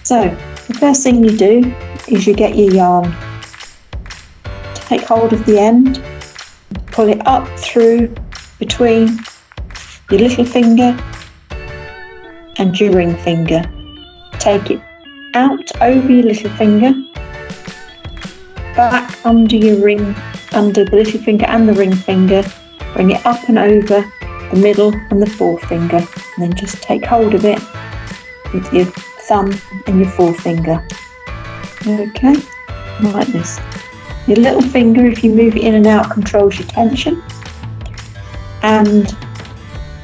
So the first thing you do is you get your yarn, take hold of the end, pull it up through between your little finger and your ring finger. Take it out over your little finger, back under your ring, under the little finger and the ring finger, bring it up and over the middle and the forefinger, and then just take hold of it with your thumb and your forefinger. Okay, like this. Your little finger, if you move it in and out, controls your tension. And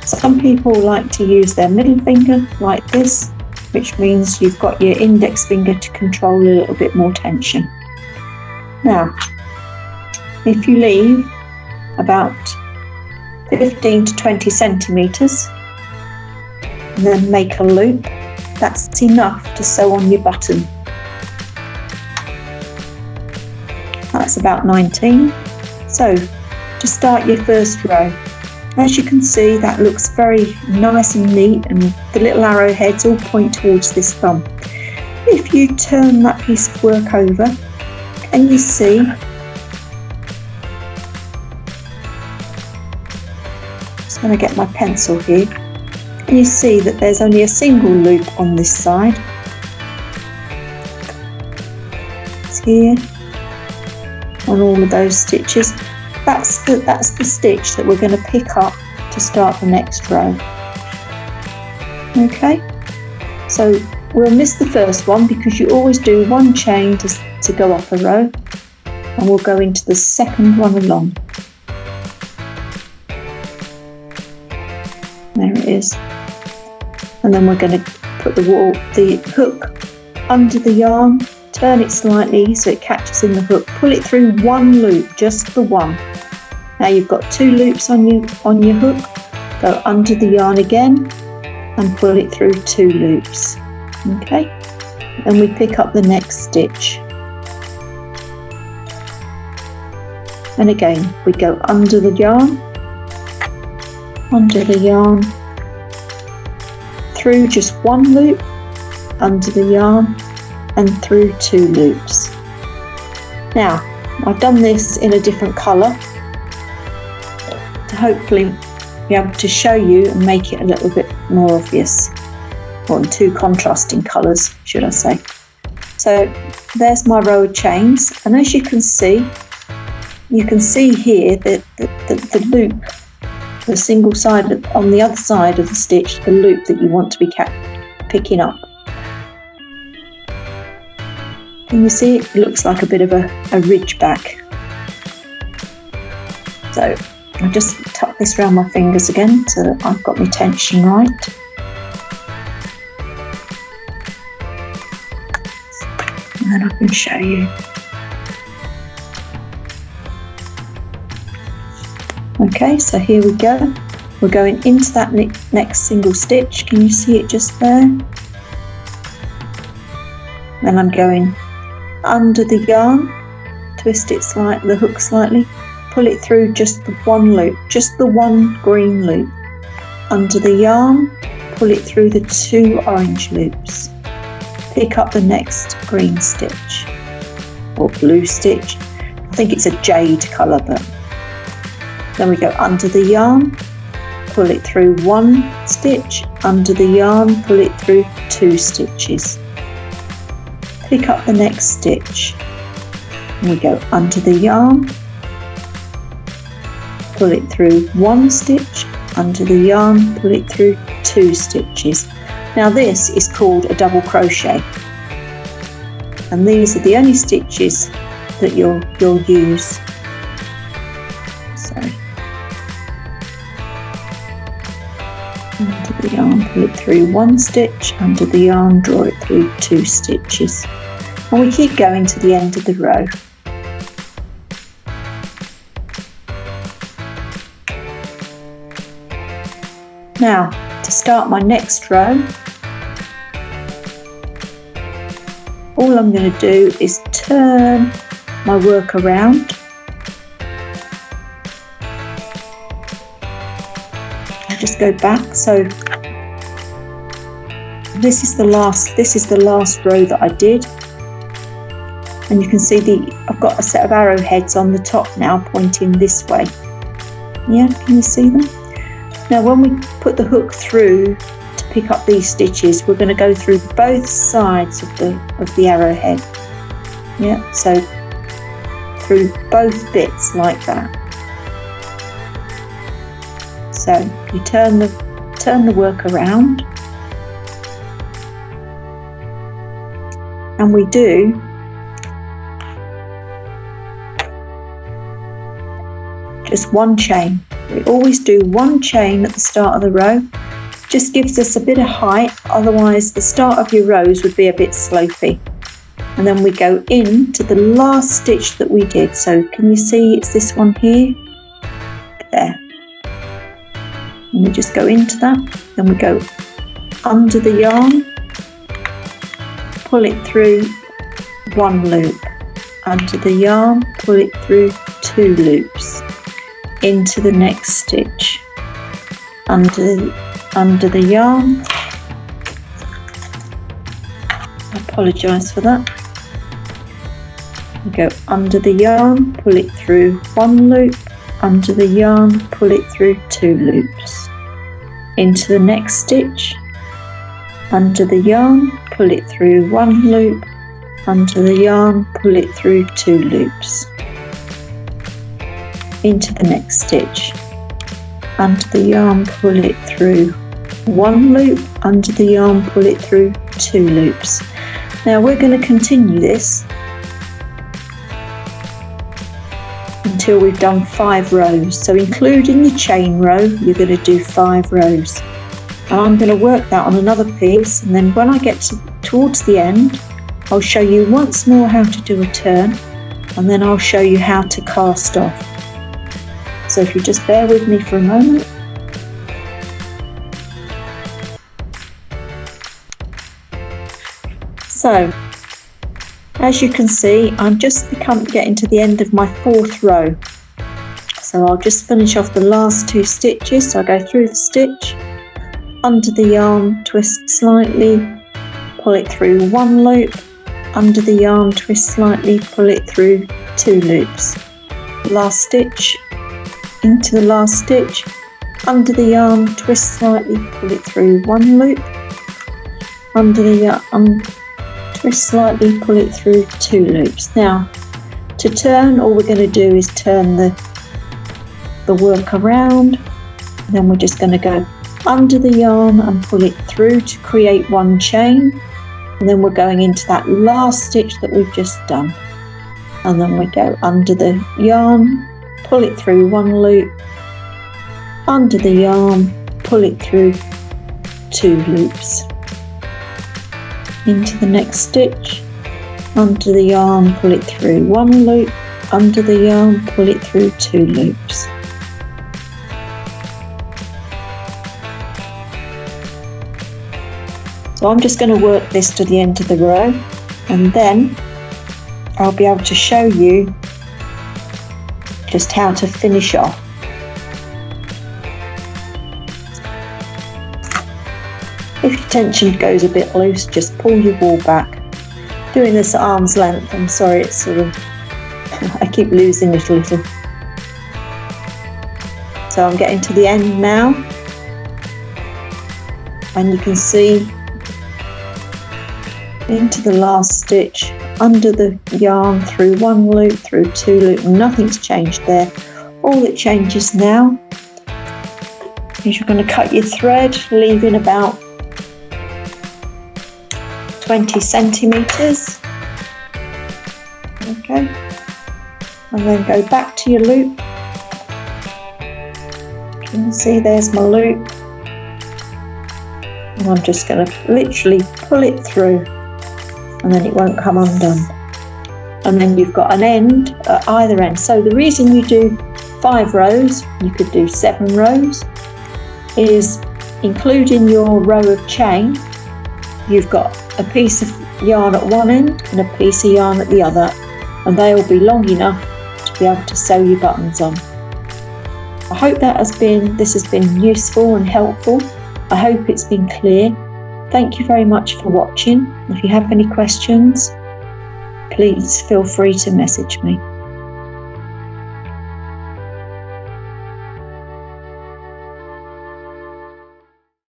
some people like to use their middle finger like this, which means you've got your index finger to control a little bit more tension. Now, if you leave about 15 to 20 centimetres and then make a loop, that's enough to sew on your button. That's about 19. So to start your first row, as you can see, that looks very nice and neat, and the little arrowheads all point towards this thumb. If you turn that piece of work over and you see just going to get my pencil here, and you see that there's only a single loop on this side. It's here on all of those stitches. That's the stitch that we're going to pick up to start the next row. Okay, so we'll miss the first one because you always do one chain to go up a row, and we'll go into the second one along. There it is. And then we're going to put the hook under the yarn, turn it slightly so it catches in the hook, pull it through one loop, just the one. Now you've got two loops on your hook, go under the yarn again and pull it through two loops. Okay, and we pick up the next stitch. And again, we go under the yarn, through just one loop, under the yarn and through two loops. Now, I've done this in a different colour to hopefully be able to show you and make it a little bit more obvious, or in two contrasting colours, should I say. So there's my row of chains, and as you can see here that the loop, the single side on the other side of the stitch, the loop that you want to be picking up. Can you see it? It looks like a bit of a ridge back. So I just tuck this around my fingers again so that I've got my tension right. And then I can show you. Okay, so here we go. We're going into that next single stitch. Can you see it just there? Then I'm going under the yarn, twist it slightly, the hook slightly, pull it through just the one loop, just the one green loop. Under the yarn, pull it through the two orange loops. Pick up the next green stitch or blue stitch. I think it's a jade colour, but then we go under the yarn, pull it through one stitch, under the yarn, pull it through two stitches. Pick up the next stitch, and we go under the yarn, pull it through one stitch, under the yarn, pull it through two stitches. Now this is called a double crochet, and these are the only stitches that you'll use. So under the yarn, pull it through one stitch, under the yarn, draw it through two stitches. And we keep going to the end of the row. Now, to start my next row, all I'm going to do is turn my work around. I'll just go back, so This is the last row that I did, and you can see I've got a set of arrowheads on the top now pointing this way. Yeah, can you see them? Now when we put the hook through to pick up these stitches, we're going to go through both sides of the arrowhead. Yeah, so through both bits like that. So you turn the work around, and we do just one chain. We always do one chain at the start of the row. Just gives us a bit of height, otherwise the start of your rows would be a bit slopey. And then we go into the last stitch that we did. So can you see it's this one here? There. And we just go into that. Then we go under the yarn, pull it through one loop, under the yarn, pull it through 2 loops, into the next stitch, under the yarn. I apologise for that. We go under the yarn, pull it through 1 loop, under the yarn, pull it through 2 loops, into the next stitch, under the yarn, pull it through 1 loop, under the yarn, pull it through 2 loops, into the next stitch, under the yarn, pull it through 1 loop, under the yarn, pull it through 2 loops. Now we're going to continue this until we've done 5 rows. So including the chain row, you're going to do 5 rows. And I'm going to work that on another piece, and then when I get towards the end, I'll show you once more how to do a turn, and then I'll show you how to cast off. So if you just bear with me for a moment. So, as you can see, I'm just getting to the end of my 4th row. So I'll just finish off the last 2 stitches. So I go through the stitch, under the yarn, twist slightly, pull it through 1 loop, under the yarn, twist slightly, pull it through 2 loops. Last stitch, into the last stitch, under the yarn, twist slightly, pull it through 1 loop, under the yarn, twist slightly, pull it through 2 loops. Now to turn, all we're going to do is turn the work around, and then we're just going to go under the yarn and pull it through to create 1 chain, and then we're going into that last stitch that we've just done, and then we go under the yarn, pull it through 1 loop, under the yarn, pull it through 2 loops, into the next stitch, under the yarn, pull it through 1 loop, under the yarn, pull it through 2 loops. So I'm just going to work this to the end of the row, and then I'll be able to show you just how to finish off. If your tension goes a bit loose, just pull your wool back. Doing this at arm's length, I'm sorry, it's sort of, I keep losing it a little. So I'm getting to the end now, and you can see into the last stitch, under the yarn, through 1 loop, through 2 loops, nothing's changed there. All that changes now is you're going to cut your thread, leaving about 20 centimetres, okay, and then go back to your loop. Can you see there's my loop? And I'm just going to literally pull it through, and then it won't come undone. And then you've got an end at either end. So the reason you do 5 rows, you could do 7 rows, is including your row of chain, you've got a piece of yarn at one end and a piece of yarn at the other, and they will be long enough to be able to sew your buttons on. I hope this has been useful and helpful. I hope it's been clear. Thank you very much for watching. If you have any questions, please feel free to message me.